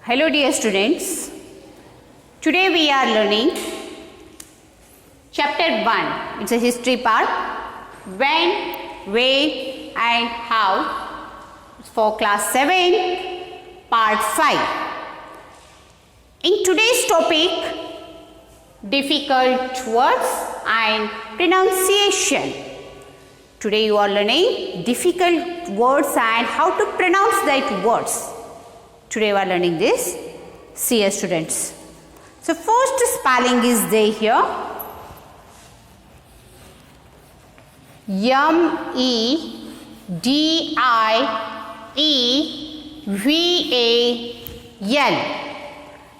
Hello dear students, today we are learning chapter 1, it's a history part, when, where and how, for class 7, part 5. In today's topic, difficult words and pronunciation. Today you are learning difficult words and how to pronounce that words. Today we are learning this. See here students. So first spelling is there here. M-E-D-I-E-V-A-L.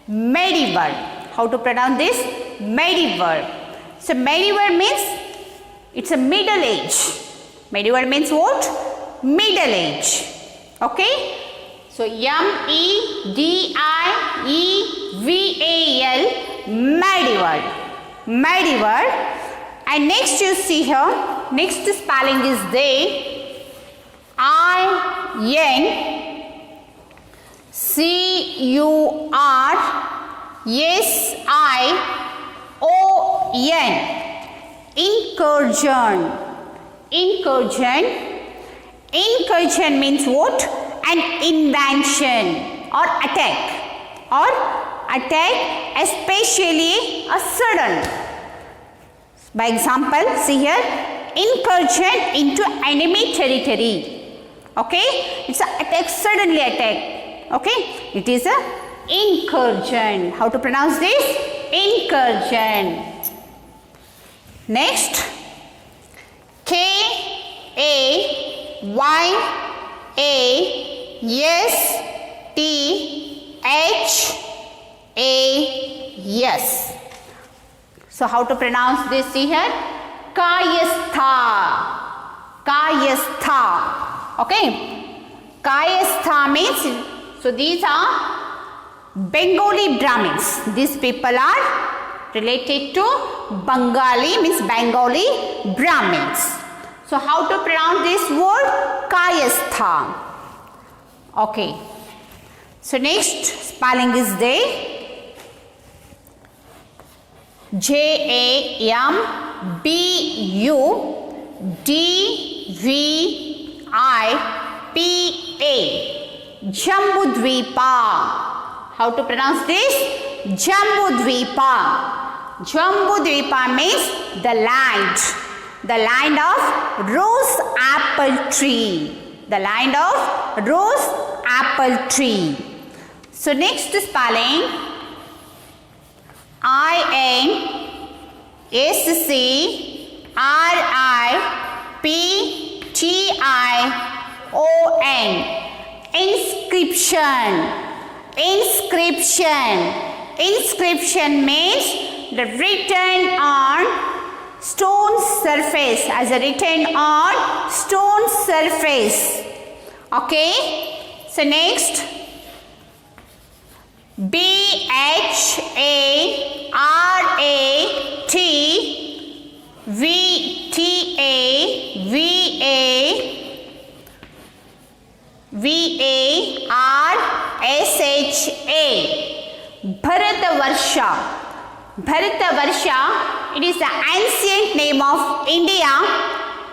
Medieval. How to pronounce this? Medieval. So medieval means it's a middle age. Medieval means what? Middle age. Okay. So M-E-D-I-E-V-A-L. Medieval. Medieval. And next you see here, next spelling is there. I-N-C-U-R-S-I-O-N. Incursion. Incursion. Incursion means what? An invention or attack. Or attack, especially a sudden. By example, see here, incursion into enemy territory. Okay, it's an attack, suddenly attack. Okay, it is a incursion. How to pronounce this? Incursion. Next, K-A-Y-A-S-T-H-A-S. So how to pronounce this? See here, Kayastha. Kayastha. Okay, Kayastha means, so these are Bengali Brahmins. These people are related to Bengali, means Bengali Brahmins. So how to pronounce this word? Kayastha. Okay. So next spelling is there. J-A-M-B-U-D-V-I-P-A. Jambudvipa. How to pronounce this? Jambudvipa. Jambudvipa means the land. The land of rose apple tree. The land of rose apple tree. So next spelling, I-N-S-C-R-I-P-T-I-O-N. Inscription. Inscription. Inscription means the written on stone surface, as a written on stone surface. Okay. So next, B-H-A-R-A-T-V-A-V-A-R-S-H-A. Bharatavarsha. Bharatavarsha, it is the ancient name of India.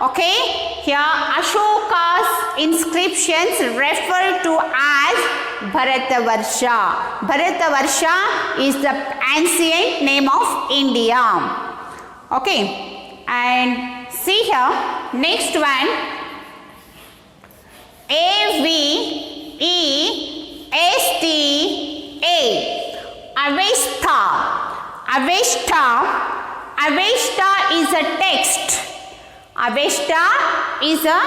Okay, here Ashoka's inscriptions refer to as Bharatavarsha. Bharatavarsha is the ancient name of India. Okay, and see here, next one, A-V-E-S-T-A. Avesta. Avesta. Avesta is a text. Avesta is a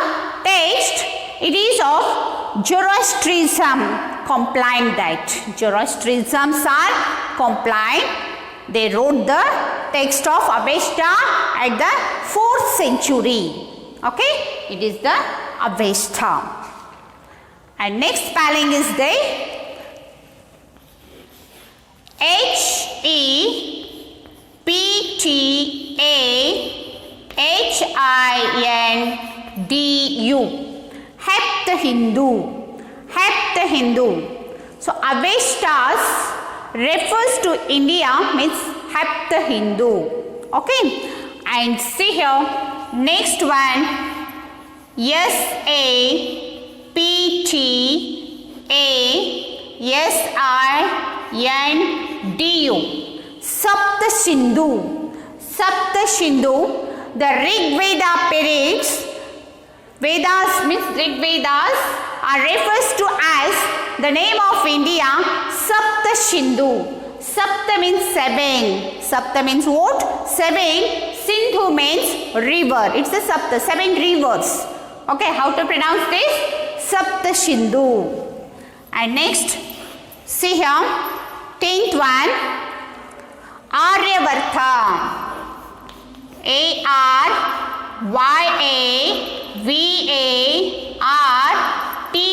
text. It is of Zoroastrianism, compliant that. Zoroastrianisms are compliant. They wrote the text of Avesta at the 4th century. Okay, it is the Avesta. And next spelling is there. H-E-P-T-A-H-I-N-D-U. Hept Hindu. Hept Hindu. So Avestas refers to India means Hepta Hindu. Okay, and see here next one, SAPTASINDU, Sapta Sindhu. Sapta Sindhu, the Rig Veda periods. Vedas means Rig Vedas are refers to as the name of India Sapta Sindhu. Sapta means seven. Sapta means what? Seven. Sindhu means river. It's a Sapta, seven rivers. Okay, how to pronounce this? Sapta Sindhu. And next, see here, 10th one, Aryavarta.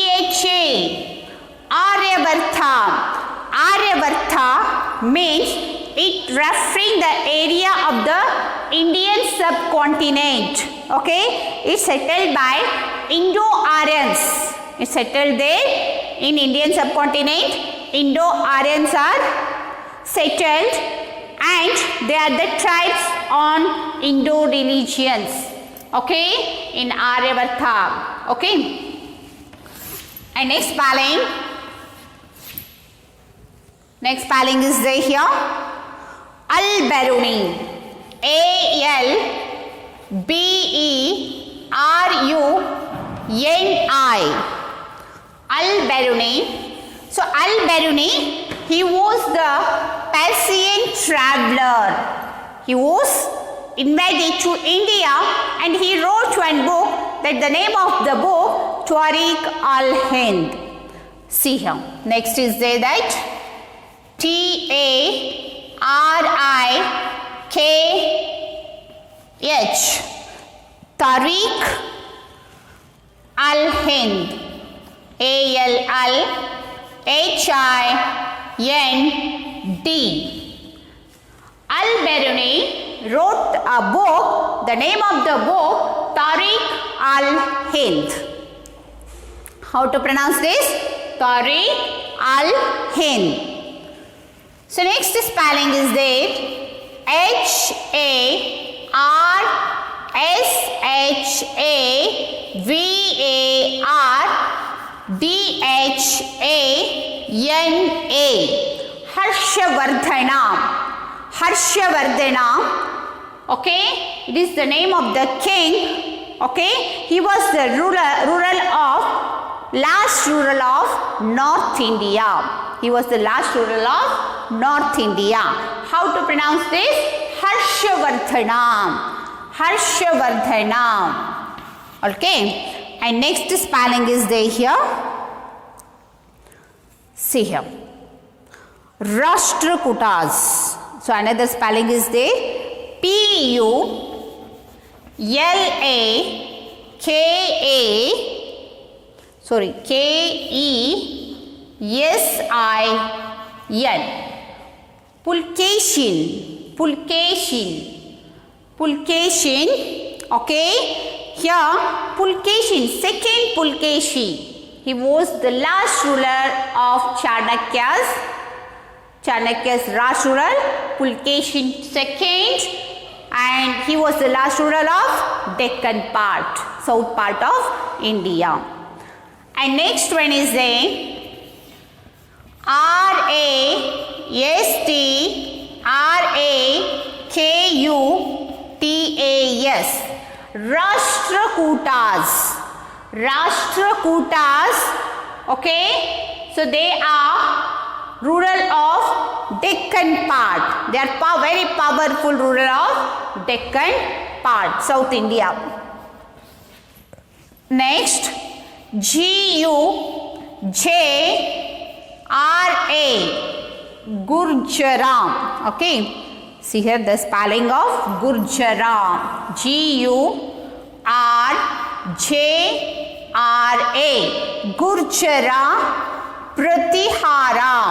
ARYAVARTHA. Aryavarta. Aryavarta means it referring the area of the Indian subcontinent. Okay, it's settled by Indo-Aryans. It's settled there in Indian subcontinent. Indo-Aryans are settled and they are the tribes on Indo-religions. Okay, in Aryavarta. Okay, and next spelling. Next spelling is there here. Al-Biruni. ALBERUNI. Al-Biruni. So Al-Biruni, he was the Persian traveler. He was invited to India and he wrote one book that the name of the book Tariq al-Hind. See here. Next is there that TARIKH, Tariq al-Hind, ALLHIND. Al-Biruni wrote a book, the name of the book Tariq al-Hind. How to pronounce this? Tariq al-Hind. So next spelling is there, HARSHAVARDHANA. Harshavardhana. Harshavardhana. Okay, it is the name of the king. Okay, he was the last ruler of North India. He was the last ruler of North India. How to pronounce this? Harshavardhana. Harshavardhana. Okay, and next spelling is there here. See here, Rashtrakutas. So another spelling is there, KESIN. Pulkeshin. Okay, here Pulkeshin, second Pulkeshi. He was the last ruler of Chanakya's last ruler, Pulkeshin second, and he was the last ruler of Deccan part, south part of India. And next one is a RASTRAKUTAS. Rashtrakutas. Okay, so they are ruler of Deccan part. They are very powerful ruler of Deccan part, South India. Next, GUJRA, Gurjaram. Okay, see here the spelling of Gurjaram. GURJRA, Gurjara Pratiharam.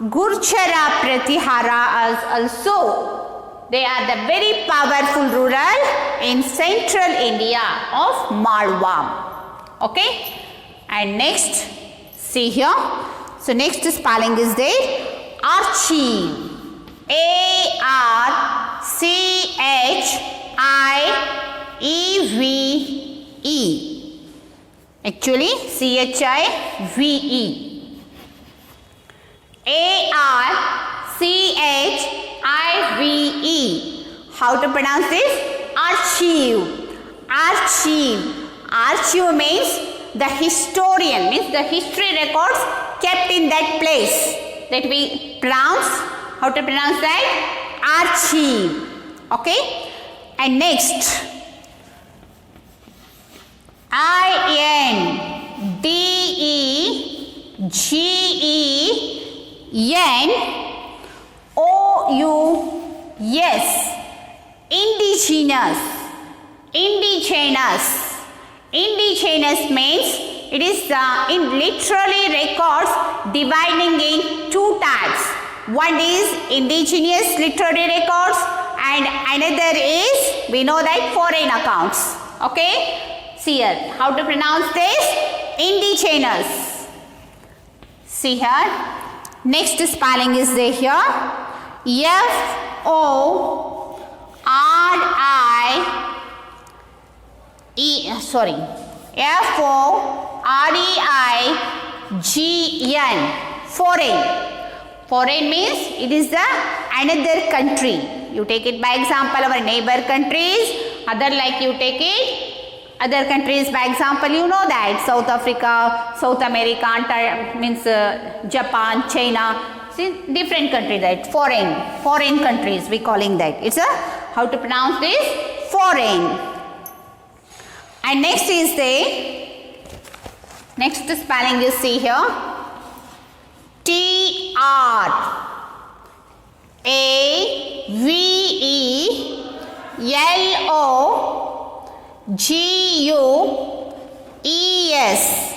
Gurjara Pratihara also, they are the very powerful ruler in central India of Malwa. Okay, And next, see here. So next spelling is there. Archive. A-R-C-H-I-E-V-E. Actually, C-H-I-V-E. A-R-C-H-I-V-E. How to pronounce this? Archive. Archive. Archive means the historian, means the history records kept in that place. That we pronounce. How to pronounce that? Archive. Okay. And next, I-N-D-E-G-E-N-O-U-S. Indigenous. Indigenous. Indigenous means it is in literally records dividing in two types. One is indigenous literary records and another is, we know that, foreign accounts. Okay. See here. How to pronounce this? Indigenous. See here. Next spelling is there here. F-O-R-E-I-G-N. Foreign. Foreign means it is the another country. You take it by example our neighbor countries. Other like you take it. Other countries by example, you know that South Africa, South America, means Japan, China. See, different countries, that foreign countries we calling that. It's a, how to pronounce this? Foreign. And next is the next spelling is, see here, T-R-A-V-E-L-O-G-U-E-S.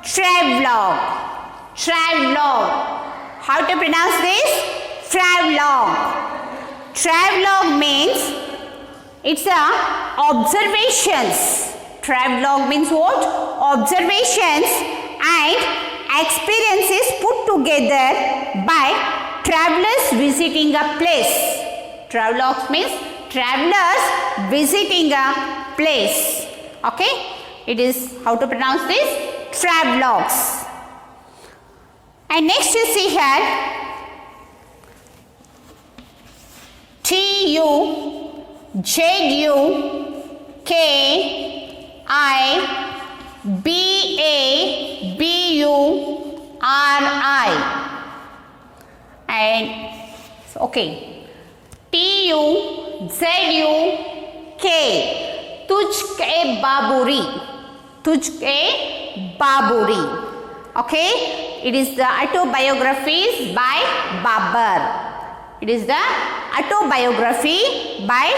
Travelogue. Travelogue. How to pronounce this? Travelogue. Travelogue means it's a observations. Travelogue means what? Observations and experiences put together by travelers visiting a place. Travelogue means travelers visiting a place. Okay? It is, how to pronounce this? Travelogues. And next you see here, T-U-Z-U-K-I-B-A-B-U-R-I. And okay, T-U-Z-U-K. Tujhke Baburi. Tujhke Baburi. Okay, it is the autobiographies by Babur. It is the autobiography by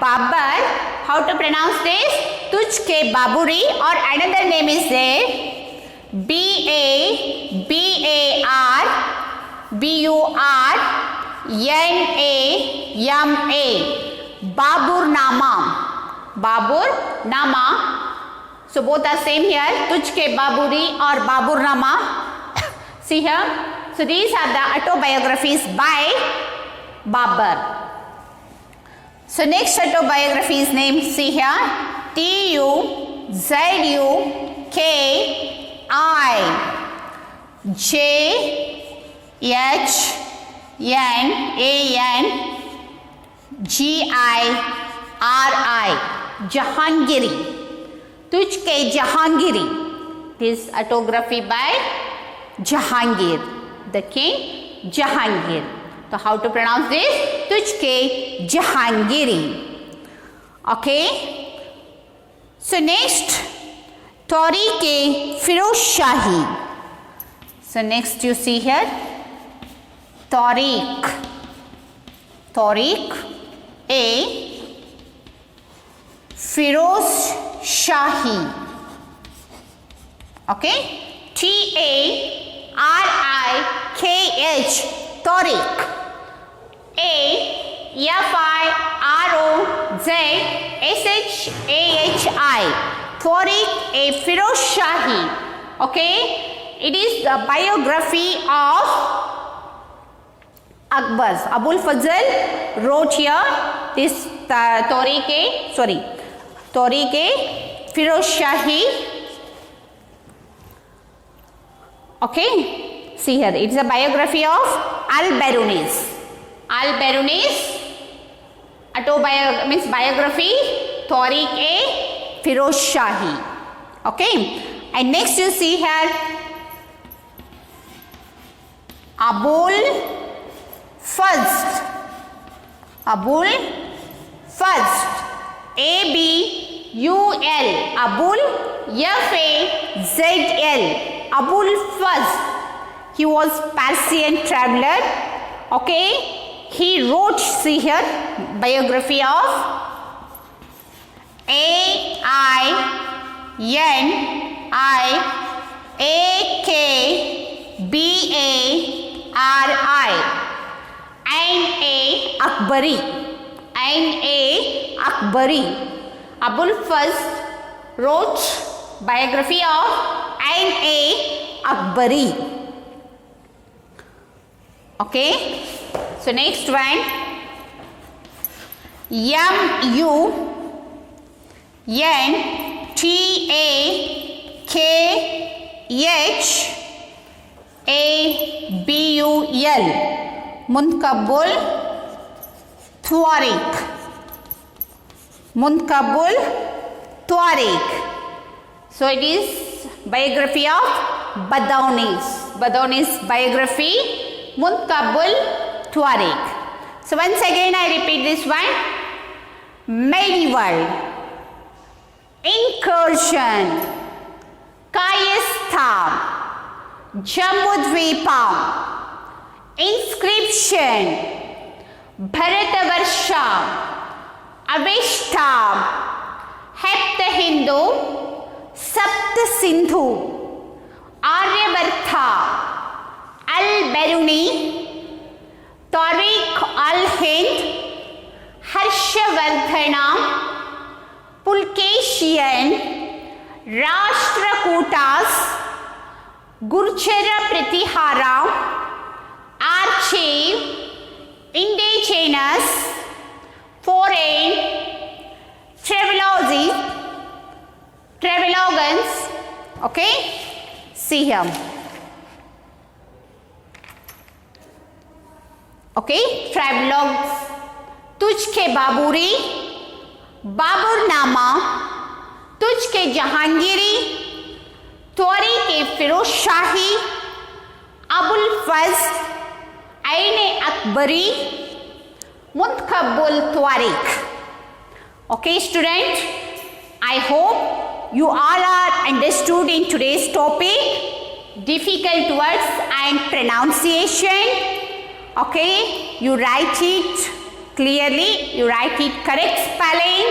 Babur. How to pronounce this? Tujhke Baburi, or another name is there, B-A-B-A-R-B-U-R-N-A-M-A. Baburnama. Baburnama. So both are same here, Tujhke Baburi or Baburnama. See here. So these are the autobiographies by Babur. So next autobiography is named, see here, T-U-Z-U-K-I-J-H-N-A-N-G-I-R-I. Jahangiri. Tujhke Jahangiri. This autobiography by Jahangir, the king Jahangir. So how to pronounce this? Tujhke Jahangiri. Okay. So next, Tariq Firoz Shahi. So next you see here, Tariq A Firoz Shahi. Okay. T-A-R-I-K-H. Tariq. A-F-I-R-O-Z-S-H-A-H-I. Tariq a Firoz Shahi. Okay, it is the biography of Akbar. Abul Fazl wrote here this Tariq a Firoz Shahi. Okay, see here, it is a biography of Al-Biruni. Al-Biruni, means biography, Tariq a Firoz Shahi. Okay, and next you see here, Abul Fazl, Abul Fazl, A-B-U-L, Abul F-A-Z-L, Abul Fazl. He was Persian traveler. Okay, he wrote, see here, biography of A-I-N-I-A-K-B-A-R-I, Ain-A Akbari, Ain-A Akbari. Abul Fazl wrote biography of Ain-A Akbari. Okay, so next one, Muntakhabul, Muntakhabul Tariq, Muntakhabul Tariq. So it is biography of Badawni's biography, Muntakhabul Tariq. So once again I repeat this one. Medieval, incursion, Kayastha, Jambudvipam, inscription, Bharatavarsha, Avishta, Heptahindu, Sapta Sindhu, Aryabharta, Al-Biruni, Tariq al-Hind, Harshavardhana, Pulkeshian, Rashtrakutas, Gurchara Pratihara, Archive, Indigenous, Foreign, Travelogans. Okay, see here. Okay, travelogues, Tujhke Baburi, Baburnama, Tujhke Jahangiri, Tariq e Firoz Shahi, Abul Fazl, Ain Akbari, Muntakhabul Tariq. Okay, student, I hope you all are understood in today's topic, difficult words and pronunciation. Okay, you write it clearly, you write it correct spelling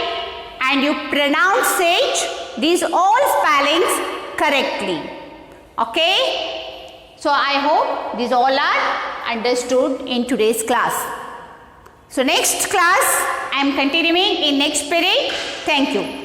and you pronounce it, these all spellings correctly. Okay, so I hope these all are understood in today's class. So next class I am continuing in next period. Thank you.